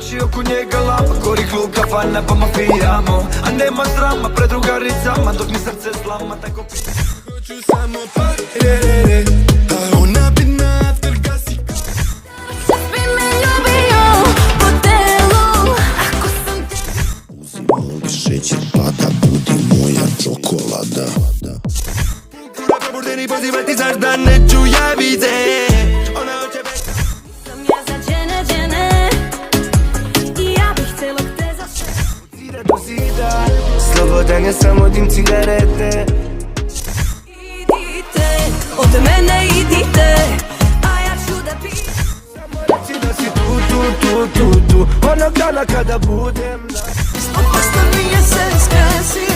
Și eu cu njega lama, gori klub, kafana pa mafijamo. A nema srama, pred drugaricama, dok mi srce slama. Tako hoću samo pare, a ona bi na aftergasi. Sad bi me ljubio po telu, ako sam te... Uzimali šećer pa da budi moja čokolada. Kura probudeni pozivati, znaš da neću ja vidjet. Ona hoće bez... Sam ja za džene, i ja bih celog te za sve. Zida do zida, slobodan je samo dim cigarete. Idite, od mene idite, a ja ću da pijem. Samo reci da si tu, onog dana kada budem na... Ostavi je se skrasi.